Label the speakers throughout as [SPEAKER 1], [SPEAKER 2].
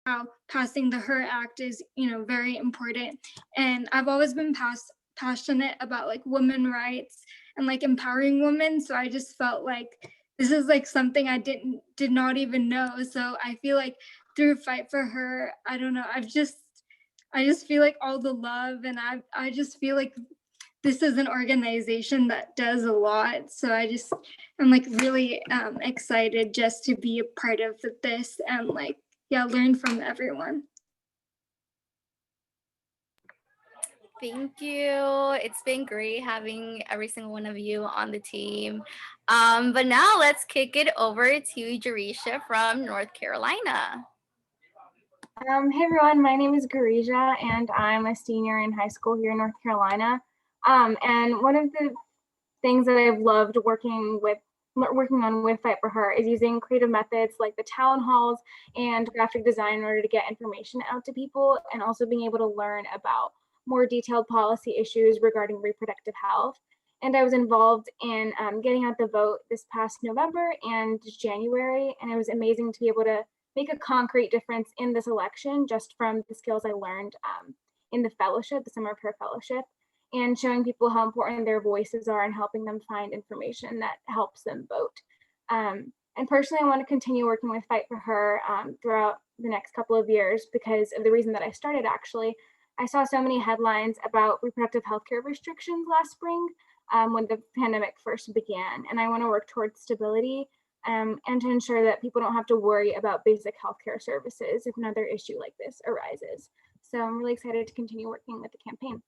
[SPEAKER 1] how passing the Her Act is, very important. And I've always been passionate about like women rights and like empowering women. So I just felt like this is like something I did not even know. So I feel like through Fight for Her, I don't know, I just feel like all the love, and I just feel like this is an organization that does a lot. So I'm like really excited just to be a part of this and like, yeah, learn from everyone.
[SPEAKER 2] Thank you. It's been great having every single one of you on the team. But now let's kick it over to Jerisha from North Carolina.
[SPEAKER 3] Hey everyone, my name is Garija and I'm a senior in high school here in North Carolina. And one of the things that I've loved working on with Fight for Her is using creative methods like the town halls and graphic design in order to get information out to people, and also being able to learn about more detailed policy issues regarding reproductive health. And I was involved in getting out the vote this past November and January, and it was amazing to be able to make a concrete difference in this election just from the skills I learned in the fellowship, the Summer of Her Fellowship, and showing people how important their voices are and helping them find information that helps them vote. And personally, I want to continue working with Fight for Her throughout the next couple of years because of the reason that I started, actually. I saw so many headlines about reproductive healthcare restrictions last spring when the pandemic first began, and I want to work towards stability and to ensure that people don't have to worry about basic healthcare services if another issue like this arises. So I'm really excited to continue working with the campaign.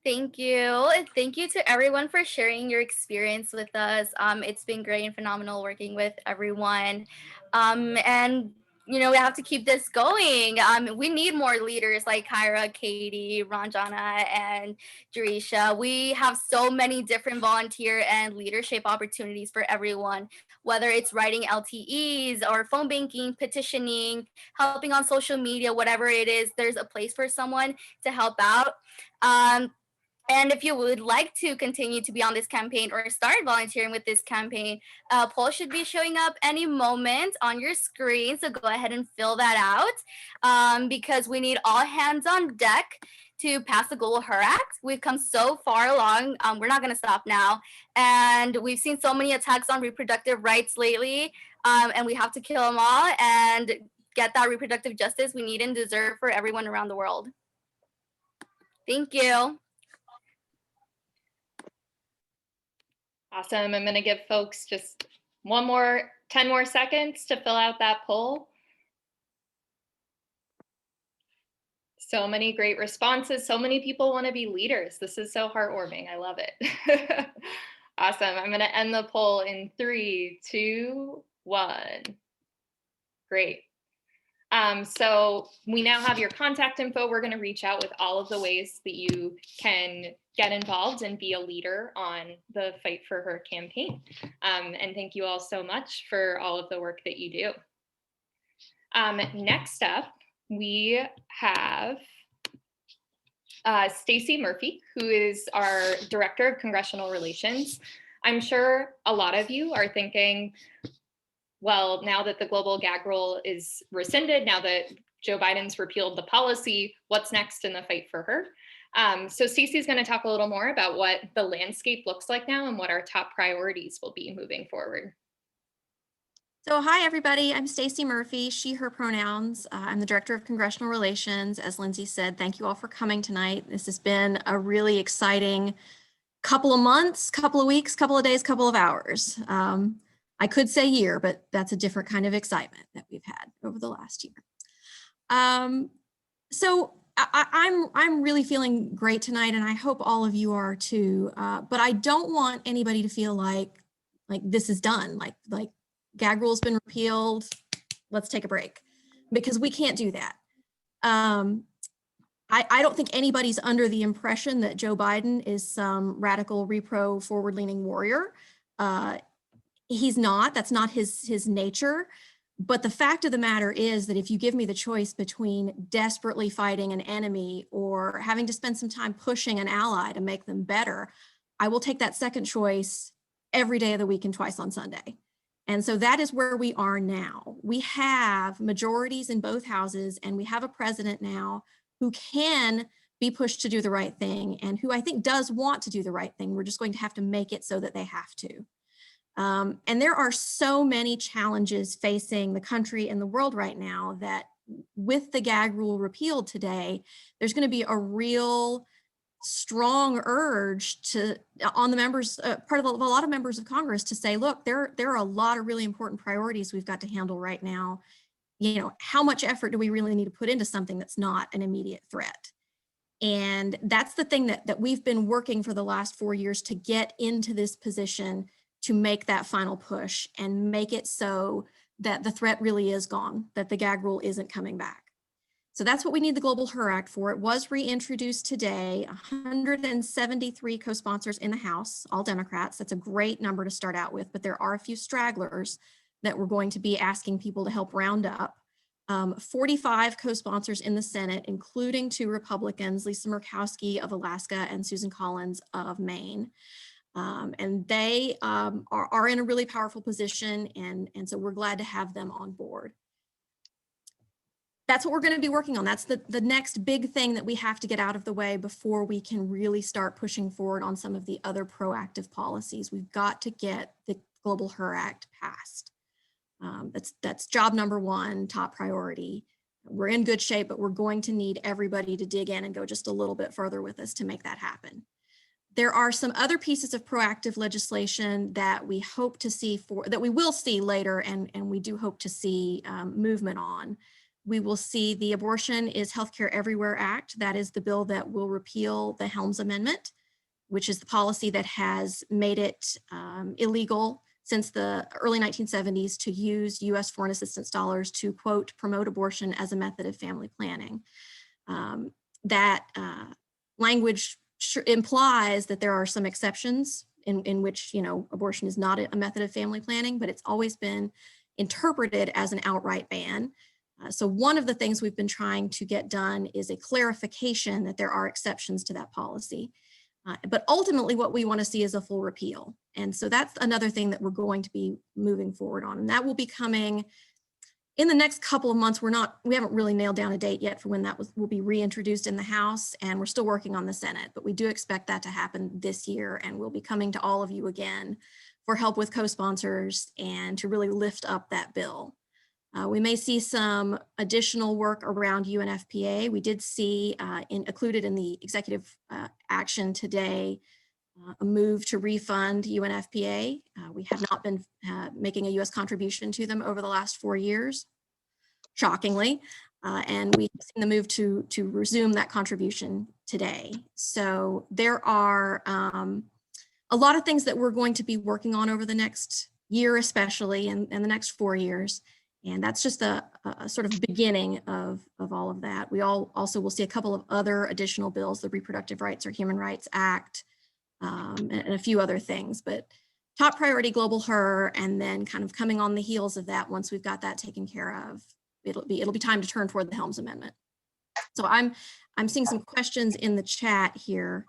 [SPEAKER 2] Thank you. Thank you to everyone for sharing your experience with us. It's been great and phenomenal working with everyone. And we have to keep this going. We need more leaders like Kyra, Katie, Ranjana, and Jerisha. We have so many different volunteer and leadership opportunities for everyone, whether it's writing LTEs or phone banking, petitioning, helping on social media, whatever it is, there's a place for someone to help out. And if you would like to continue to be on this campaign or start volunteering with this campaign, a poll should be showing up any moment on your screen. So go ahead and fill that out because we need all hands on deck to pass the Global Her Act. We've come so far along. We're not going to stop now. And we've seen so many attacks on reproductive rights lately, and we have to kill them all and get that reproductive justice we need and deserve for everyone around the world. Thank you.
[SPEAKER 4] Awesome. I'm going to give folks just 10 more seconds to fill out that poll. So many great responses. So many people want to be leaders. This is so heartwarming. I love it. Awesome. I'm going to end the poll in 3, 2, 1. Great. So we now have your contact info. We're going to reach out with all of the ways that you can get involved and be a leader on the Fight for Her campaign. And thank you all so much for all of the work that you do. Next up, we have Stacy Murphy, who is our Director of Congressional Relations. I'm sure a lot of you are thinking, well, now that the Global Gag Rule is rescinded, now that Joe Biden's repealed the policy, what's next in the Fight for Her? So Stacy's going to talk a little more about what the landscape looks like now and what our top priorities will be moving forward.
[SPEAKER 5] So hi, everybody. I'm Stacy Murphy, she, her pronouns. I'm the Director of Congressional Relations. As Lindsay said, thank you all for coming tonight. This has been a really exciting couple of months, couple of weeks, couple of days, couple of hours. I could say year, but that's a different kind of excitement that we've had over the last year. So I'm really feeling great tonight, and I hope all of you are too. But I don't want anybody to feel like this is done, like gag rule's been repealed, let's take a break, because we can't do that. I don't think anybody's under the impression that Joe Biden is some radical repro forward-leaning warrior. He's not. That's not his nature. But the fact of the matter is that if you give me the choice between desperately fighting an enemy or having to spend some time pushing an ally to make them better, I will take that second choice every day of the week and twice on Sunday. And so that is where we are now. We have majorities in both houses, and we have a president now who can be pushed to do the right thing and who I think does want to do the right thing. We're just going to have to make it so that they have to. And there are so many challenges facing the country and the world right now that with the gag rule repealed today, there's going to be a real strong urge on the members, part of a lot of members of Congress to say, look, there are a lot of really important priorities we've got to handle right now. You know, how much effort do we really need to put into something that's not an immediate threat? And that's the thing that we've been working for the last 4 years to get into this position, to make that final push and make it so that the threat really is gone, that the gag rule isn't coming back. So that's what we need the Global HER Act for. It was reintroduced today, 173 co-sponsors in the House, all Democrats. That's a great number to start out with, but there are a few stragglers that we're going to be asking people to help round up. 45 co-sponsors in the Senate, including 2 Republicans, Lisa Murkowski of Alaska and Susan Collins of Maine. And they are in a really powerful position, and so we're glad to have them on board. That's what we're going to be working on. That's the next big thing that we have to get out of the way before we can really start pushing forward on some of the other proactive policies. We've got to get the Global HER Act passed. That's job number 1, top priority. We're in good shape, but we're going to need everybody to dig in and go just a little bit further with us to make that happen. There are some other pieces of proactive legislation that we hope to see that we will see later, and we do hope to see movement on. We will see the Abortion is Healthcare Everywhere Act. That is the bill that will repeal the Helms Amendment, which is the policy that has made it illegal since the early 1970s to use US foreign assistance dollars to, quote, promote abortion as a method of family planning. That language implies that there are some exceptions in which, you know, abortion is not a method of family planning, but it's always been interpreted as an outright ban. So one of the things we've been trying to get done is a clarification that there are exceptions to that policy. But ultimately what we want to see is a full repeal. And so that's another thing that we're going to be moving forward on. And that will be coming in the next couple of months. We haven't really nailed down a date yet for when that will be reintroduced in the House, and we're still working on the Senate, but we do expect that to happen this year, and we'll be coming to all of you again for help with co-sponsors and to really lift up that bill. We may see some additional work around UNFPA. We did see included in the executive action today a move to refund UNFPA. We have not been making a US contribution to them over the last 4 years, shockingly, and we've seen the move to resume that contribution today. So there are a lot of things that we're going to be working on over the next year, especially, and the next 4 years. And that's just a sort of beginning of all of that. We also will see a couple of other additional bills, the Reproductive Rights or Human Rights Act, and a few other things. But top priority, Global HER, and then kind of coming on the heels of that, once we've got that taken care of, it'll be time to turn toward the Helms Amendment. So I'm seeing some questions in the chat here.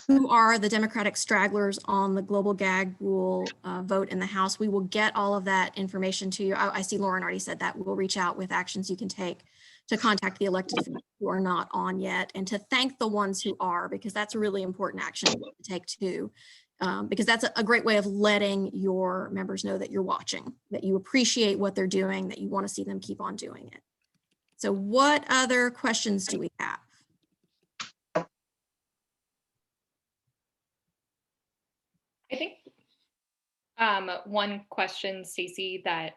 [SPEAKER 5] Who are the Democratic stragglers on the Global Gag Rule vote in the House? We will get all of that information to you. I see Lauren already said that. We'll reach out with actions you can take to contact the elected officials who are not on yet, and to thank the ones who are, because that's a really important action to take too, because that's a great way of letting your members know that you're watching, that you appreciate what they're doing, that you want to see them keep on doing it. So what other questions do we have?
[SPEAKER 4] I think one question, Stacy, that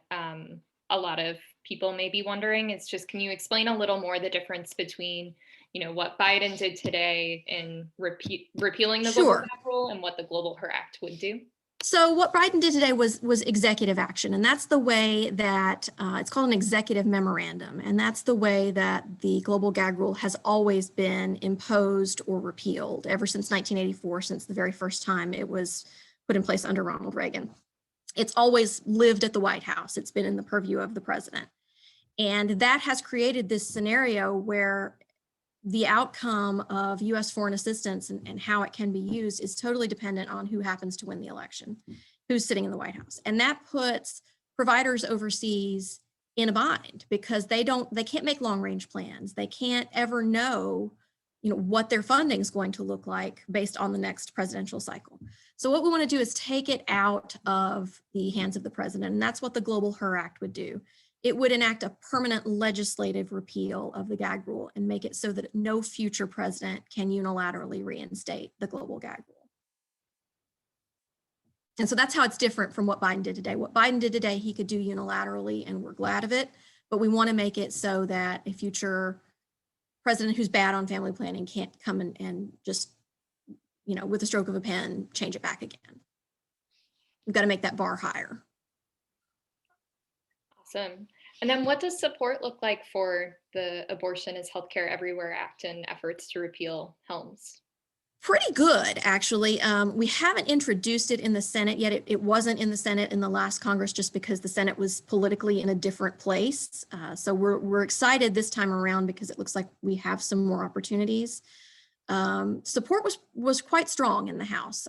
[SPEAKER 4] a lot of people may be wondering is just, can you explain a little more the difference between, you know, what Biden did today in repealing the Global Gag Rule and what the Global HER Act would do?
[SPEAKER 5] So what Biden did today was executive action, and that's the way that it's called an executive memorandum, and that's the way that the Global Gag Rule has always been imposed or repealed ever since 1984, since the very first time it was put in place under Ronald Reagan. It's always lived at the White House. It's been in the purview of the president. And that has created this scenario where the outcome of U.S. foreign assistance and how it can be used is totally dependent on who happens to win the election, who's sitting in the White House. And that puts providers overseas in a bind because they can't make long range plans. They can't ever know, what their funding is going to look like based on the next presidential cycle. So what we want to do is take it out of the hands of the president. And that's what the Global HER Act would do. It would enact a permanent legislative repeal of the gag rule and make it so that no future president can unilaterally reinstate the global gag rule. And so that's how it's different from what Biden did today. What Biden did today, he could do unilaterally, and we're glad of it. But we want to make it so that a future president who's bad on family planning can't come in and just, with a stroke of a pen, change it back again. We've got to make that bar higher.
[SPEAKER 4] Awesome. And then what does support look like for the Abortion is Healthcare Everywhere Act and efforts to repeal Helms?
[SPEAKER 5] Pretty good, actually. We haven't introduced it in the Senate yet. It wasn't in the Senate in the last Congress just because the Senate was politically in a different place. So we're excited this time around because it looks like we have some more opportunities. Support was quite strong in the House.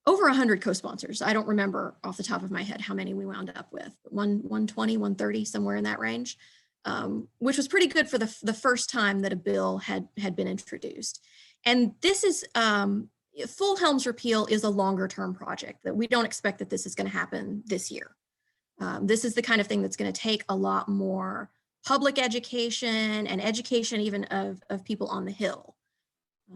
[SPEAKER 5] Over 100 co-sponsors. I don't remember off the top of my head how many we wound up with. 120, 130, somewhere in that range. Which was pretty good for the first time that a bill had been introduced. And this is, full Helms repeal is a longer term project that we don't expect that this is going to happen this year. This is the kind of thing that's going to take a lot more public education and education even of people on the Hill.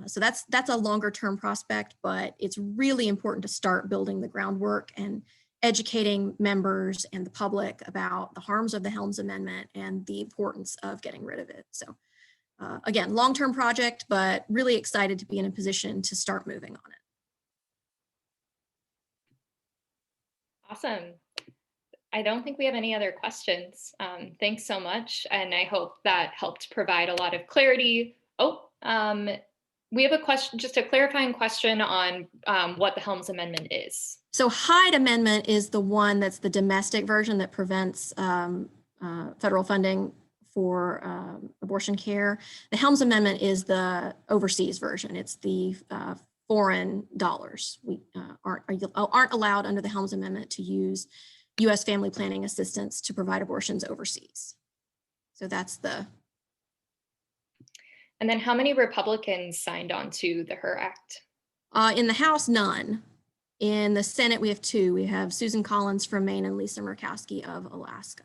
[SPEAKER 5] So that's a longer term prospect, but it's really important to start building the groundwork and educating members and the public about the harms of the Helms Amendment and the importance of getting rid of it. So again, long-term project, but really excited to be in a position to start moving on it.
[SPEAKER 4] Awesome. I don't think we have any other questions. Thanks so much. And I hope that helped provide a lot of clarity. We have a question, just a clarifying question on what the Helms Amendment is.
[SPEAKER 5] So Hyde Amendment is the one that's the domestic version that prevents federal funding for abortion care. The Helms Amendment is the overseas version. It's the foreign dollars. We aren't allowed under the Helms Amendment to use U.S. family planning assistance to provide abortions overseas. So that's the.
[SPEAKER 4] And then how many Republicans signed on to the HER Act?
[SPEAKER 5] In the House, none. In the Senate, we have two. We have Susan Collins from Maine and Lisa Murkowski of Alaska.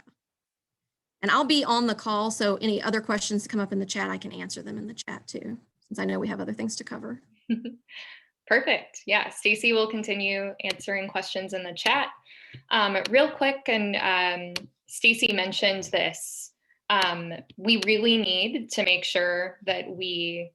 [SPEAKER 5] And I'll be on the call, so any other questions that come up in the chat, I can answer them in the chat too, since I know we have other things to cover.
[SPEAKER 4] Perfect. Yeah, Stacy will continue answering questions in the chat. Real quick, and Stacy mentioned this, we really need to make sure that we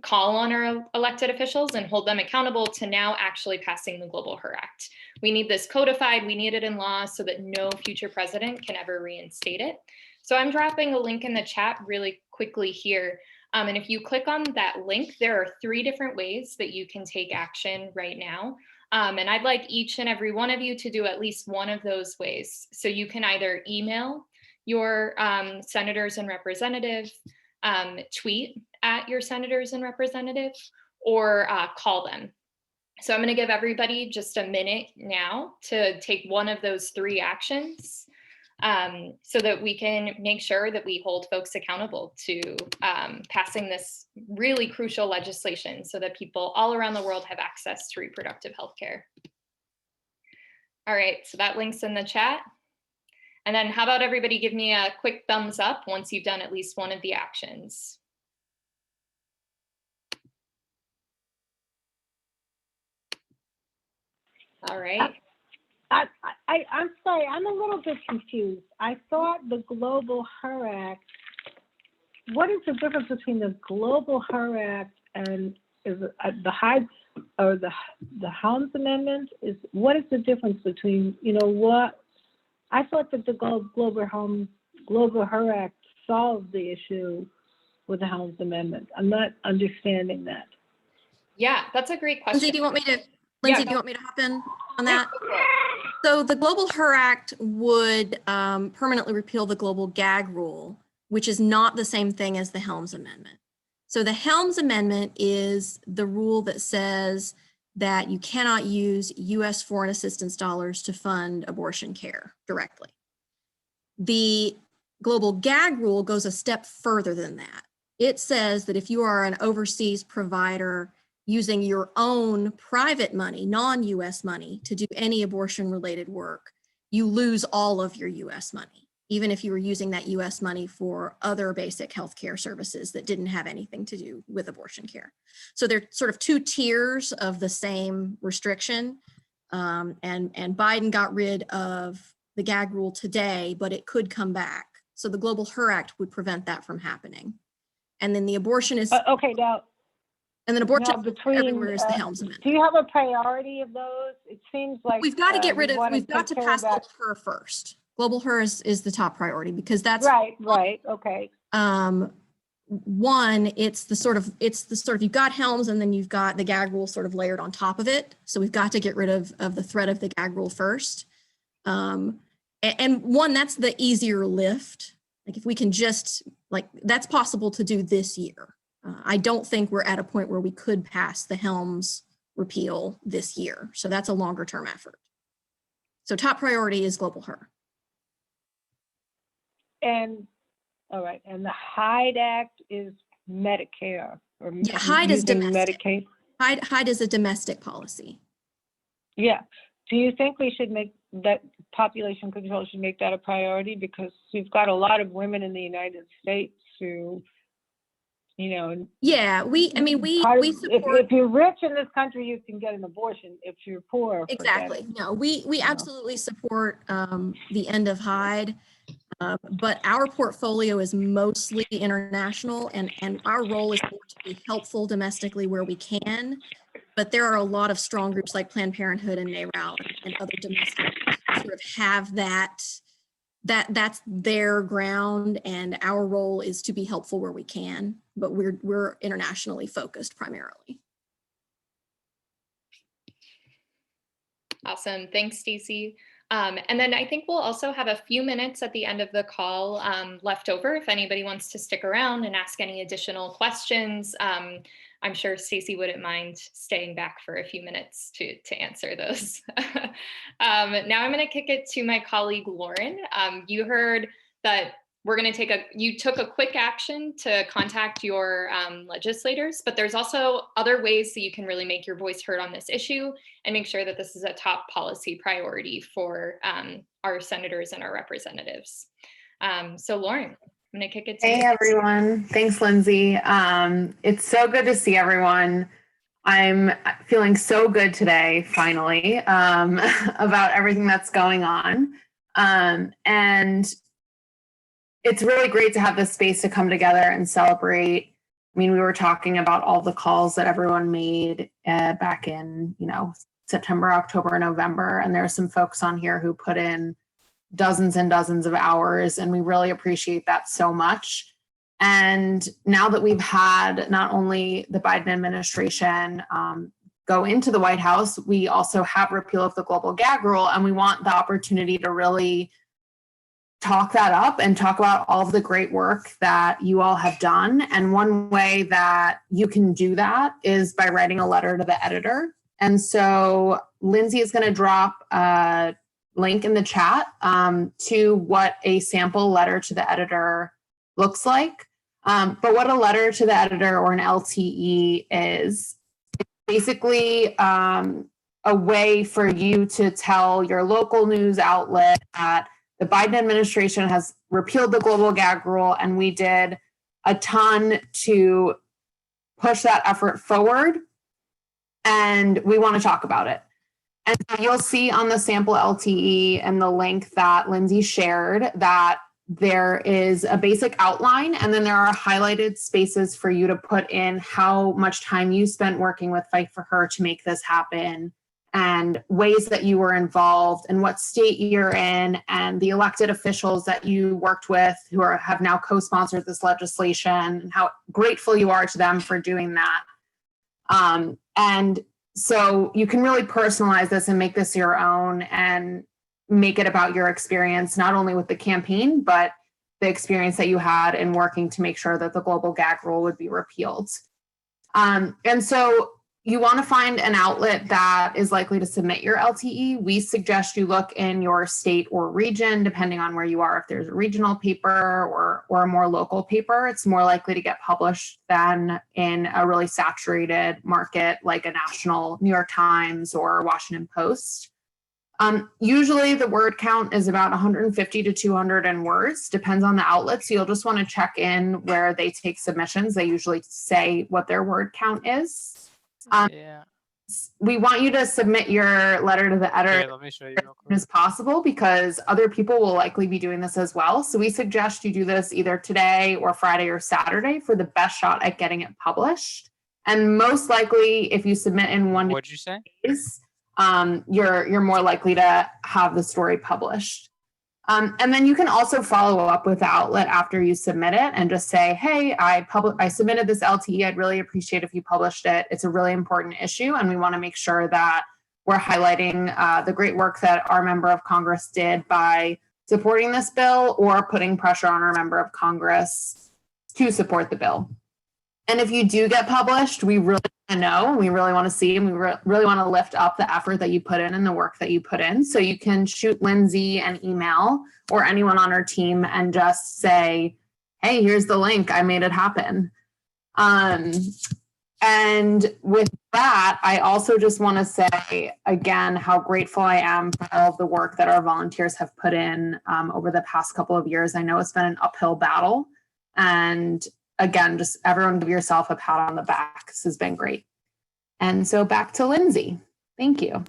[SPEAKER 4] call on our elected officials and hold them accountable to now actually passing the Global HER Act. We need this codified, we need it in law so that no future president can ever reinstate it. So I'm dropping a link in the chat really quickly here. And if you click on that link, there are 3 different ways that you can take action right now. And I'd like each and every one of you to do at least one of those ways. So you can either email your senators and representatives, tweet at your senators and representatives, or call them. So I'm going to give everybody just a minute now to take one of those 3 actions so that we can make sure that we hold folks accountable to passing this really crucial legislation so that people all around the world have access to reproductive health care. All right, so that link's in the chat. And then how about everybody give me a quick thumbs up once you've done at least one of the actions. All right.
[SPEAKER 6] I'm sorry, I'm a little bit confused. I thought the Global HER Act, what is the difference between the Global HER Act and is it, the Hyde or the Helms Amendment? What is the difference between, what? I thought that the Global HER Act solved the issue with the Helms Amendment. I'm not understanding that.
[SPEAKER 4] Yeah, that's a great question.
[SPEAKER 5] Lindsay, do you want me to hop in on that? So the Global HER Act would permanently repeal the Global Gag Rule, which is not the same thing as the Helms Amendment. So the Helms Amendment is the rule that says that you cannot use US foreign assistance dollars to fund abortion care directly. The Global Gag Rule goes a step further than that. It says that if you are an overseas provider using your own private money, non-US money, to do any abortion-related work, you lose all of your US money, even if you were using that US money for other basic healthcare services that didn't have anything to do with abortion care. So they're sort of two tiers of the same restriction. And Biden got rid of the gag rule today, but it could come back. So the Global HER Act would prevent that from happening. And then the abortion is
[SPEAKER 6] Okay, now
[SPEAKER 5] and then abortion
[SPEAKER 6] between
[SPEAKER 5] everywhere is the Helms Amendment.
[SPEAKER 6] do you have a priority of those? It seems like
[SPEAKER 5] We've got to get rid of,
[SPEAKER 6] wanna
[SPEAKER 5] we've got to
[SPEAKER 6] take care
[SPEAKER 5] pass
[SPEAKER 6] of that.
[SPEAKER 5] Global HER first. Global HER is the top priority because that's
[SPEAKER 6] Right, okay.
[SPEAKER 5] One, it's the sort of you've got Helms and then you've got the gag rule sort of layered on top of it. So we've got to get rid of the threat of the gag rule first. And one, that's the easier lift. Like if we can just, that's possible to do this year. I don't think we're at a point where we could pass the Helms repeal this year. So that's a longer term effort. So top priority is Global HER.
[SPEAKER 6] And all right, and the Hyde Act is Medicare. Or
[SPEAKER 5] Yeah, Hyde is domestic.
[SPEAKER 6] Medicaid.
[SPEAKER 5] Hyde is a domestic policy.
[SPEAKER 6] Yeah. Do you think we should make that population control should make that a priority? Because we've got a lot of women in the United States who,
[SPEAKER 5] Yeah, we support.
[SPEAKER 6] If you're rich in this country, you can get an abortion. If you're poor,
[SPEAKER 5] exactly. No, we absolutely support the end of Hyde. But our portfolio is mostly international, and our role is more to be helpful domestically where we can. But there are a lot of strong groups like Planned Parenthood and NARAL and other domestic groups who sort of have that's their ground, and our role is to be helpful where we can. But we're internationally focused primarily.
[SPEAKER 4] Awesome, thanks, Stacy. And then I think we'll also have a few minutes at the end of the call left over if anybody wants to stick around and ask any additional questions. I'm sure Stacy wouldn't mind staying back for a few minutes to answer those. Now I'm going to kick it to my colleague, Lauren. You heard that you took a quick action to contact your legislators, but there's also other ways that you can really make your voice heard on this issue and make sure that this is a top policy priority for our senators and our representatives. So Lauren, I'm gonna kick it to you.
[SPEAKER 7] Hey everyone, thanks Lindsay. It's so good to see everyone. I'm feeling so good today, finally, about everything that's going on. And it's really great to have this space to come together and celebrate. I mean, we were talking about all the calls that everyone made back in, September, October, November. And there are some folks on here who put in dozens and dozens of hours, and we really appreciate that so much. And now that we've had not only the Biden administration go into the White House, we also have repeal of the Global Gag Rule, and we want the opportunity to really talk that up and talk about all of the great work that you all have done. And one way that you can do that is by writing a letter to the editor. And so Lindsay is going to drop a link in the chat to what a sample letter to the editor looks like. But what a letter to the editor or an LTE is, it's basically a way for you to tell your local news outlet that the Biden administration has repealed the Global Gag Rule, and we did a ton to push that effort forward, and we want to talk about it. And so you'll see on the sample LTE and the link that Lindsay shared that there is a basic outline, and then there are highlighted spaces for you to put in how much time you spent working with Fight for Her to make this happen, and ways that you were involved and what state you're in, and the elected officials that you worked with who have now co-sponsored this legislation, and how grateful you are to them for doing that. And so you can really personalize this and make this your own and make it about your experience, not only with the campaign, but the experience that you had in working to make sure that the global gag rule would be repealed. And so you want to find an outlet that is likely to submit your LTE. We suggest you look in your state or region, depending on where you are. If there's a regional paper or a more local paper, it's more likely to get published than in a really saturated market like a national New York Times or Washington Post. Usually the word count is about 150 to 200 in words, depends on the outlet. So you'll just want to check in where they take submissions. They usually say what their word count is. We want you to submit your letter to the editor
[SPEAKER 8] Let me show you
[SPEAKER 7] as
[SPEAKER 8] real
[SPEAKER 7] soon
[SPEAKER 8] quick.
[SPEAKER 7] as possible, because other people will likely be doing this as well. So we suggest you do this either today or Friday or Saturday for the best shot at getting it published. And most likely, if you submit in 1
[SPEAKER 8] What'd you say?
[SPEAKER 7] days, you're more likely to have the story published. And then you can also follow up with the outlet after you submit it and just say, hey, I submitted this LTE. I'd really appreciate if you published it. It's a really important issue, and we want to make sure that we're highlighting the great work that our member of Congress did by supporting this bill or putting pressure on our member of Congress to support the bill. And if you do get published, we really want to know, we really want to see, and we really want to lift up the effort that you put in and the work that you put in. So you can shoot Lindsay an email or anyone on our team and just say, hey, here's the link, I made it happen. And with that, I also just want to say again how grateful I am for all of the work that our volunteers have put in over the past couple of years. I know it's been an uphill battle, and again, just everyone give yourself a pat on the back. This has been great. And so back to Lindsay. Thank you.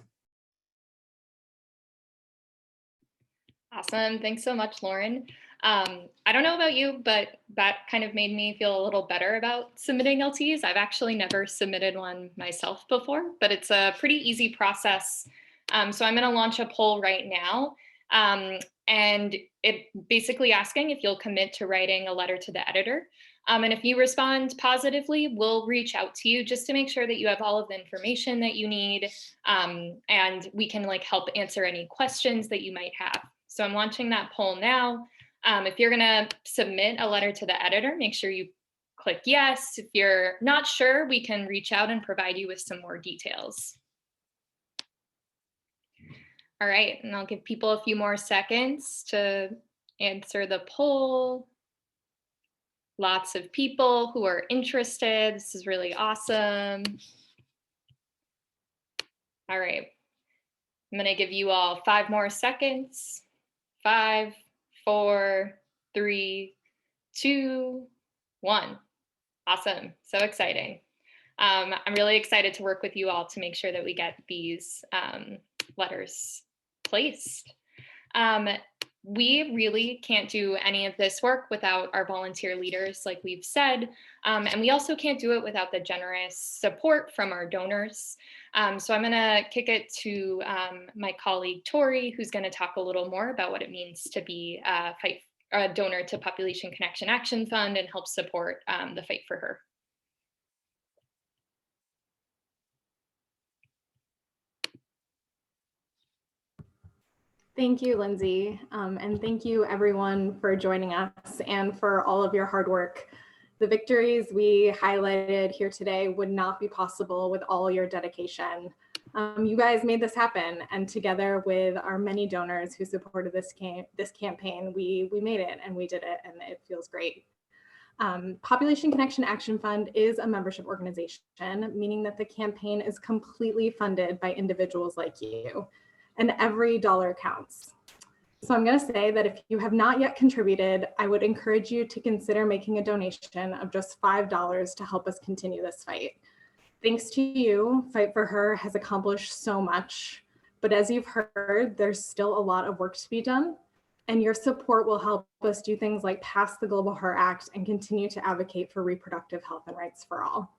[SPEAKER 4] Awesome. Thanks so much, Lauren. I don't know about you, but that kind of made me feel a little better about submitting LTs. I've actually never submitted one myself before, but it's a pretty easy process. So I'm going to launch a poll right now. And it basically asking if you'll commit to writing a letter to the editor. And if you respond positively, we'll reach out to you just to make sure that you have all of the information that you need. And we can help answer any questions that you might have. So I'm launching that poll now. If you're gonna submit a letter to the editor, make sure you click yes. If you're not sure, we can reach out and provide you with some more details. All right, and I'll give people a few more seconds to answer the poll. Lots of people who are interested. This is really awesome. All right, I'm gonna give you all 5 more seconds. 5, 4, 3, 2, 1. Awesome, so exciting. I'm really excited to work with you all to make sure that we get these letters placed. We really can't do any of this work without our volunteer leaders, like we've said, and we also can't do it without the generous support from our donors. So I'm going to kick it to my colleague Tori, who's going to talk a little more about what it means to be a donor to Population Connection Action Fund and help support the fight for her.
[SPEAKER 9] Thank you, Lindsay, and thank you everyone for joining us and for all of your hard work. The victories we highlighted here today would not be possible with all your dedication. You guys made this happen, and together with our many donors who supported this campaign, we made it and we did it, and it feels great. Population Connection Action Fund is a membership organization, meaning that the campaign is completely funded by individuals like you, and every dollar counts. So I'm going to say that if you have not yet contributed, I would encourage you to consider making a donation of just $5 to help us continue this fight. Thanks to you, Fight for Her has accomplished so much, but as you've heard, there's still a lot of work to be done, and your support will help us do things like pass the Global Her Act and continue to advocate for reproductive health and rights for all.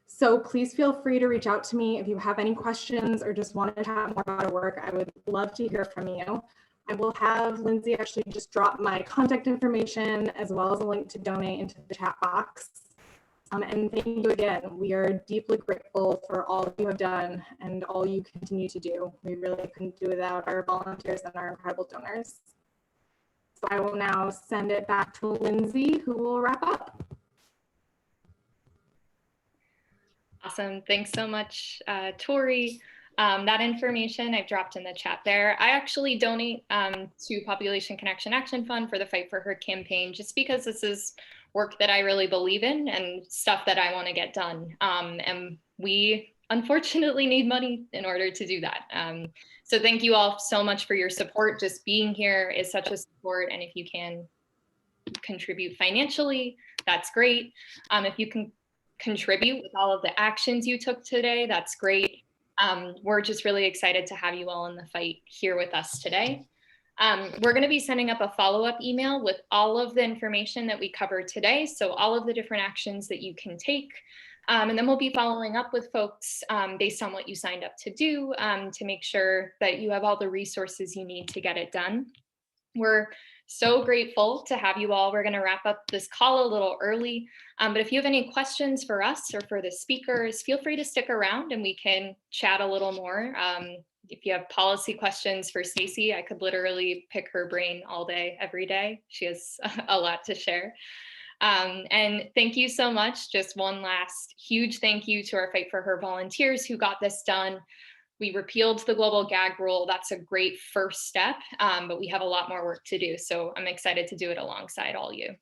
[SPEAKER 9] So please feel free to reach out to me if you have any questions or just want to chat more about our work. I would love to hear from you. I will have Lindsay actually just drop my contact information as well as a link to donate into the chat box. And thank you again. We are deeply grateful for all you have done and all you continue to do. We really couldn't do without our volunteers and our incredible donors. So I will now send it back to Lindsay, who will wrap up.
[SPEAKER 4] Awesome. Thanks so much, Tori. That information I've dropped in the chat there. I actually donate to Population Connection Action Fund for the Fight for Her campaign, just because this is work that I really believe in and stuff that I want to get done. And we unfortunately need money in order to do that. So thank you all so much for your support. Just being here is such a support. And if you can contribute financially, that's great. If you can contribute with all of the actions you took today, that's great. We're just really excited to have you all in the fight here with us today. We're going to be sending up a follow-up email with all of the information that we covered today. So all of the different actions that you can take. And then we'll be following up with folks based on what you signed up to do to make sure that you have all the resources you need to get it done. We're so grateful to have you all. We're going to wrap up this call a little early, but if you have any questions for us or for the speakers, feel free to stick around and we can chat a little more. If you have policy questions for Stacy, I could literally pick her brain all day, every day. She has a lot to share. And thank you so much. Just one last huge thank you to our Fight for Her volunteers who got this done. We repealed the Global Gag Rule. That's a great first step, but we have a lot more work to do. So I'm excited to do it alongside all you.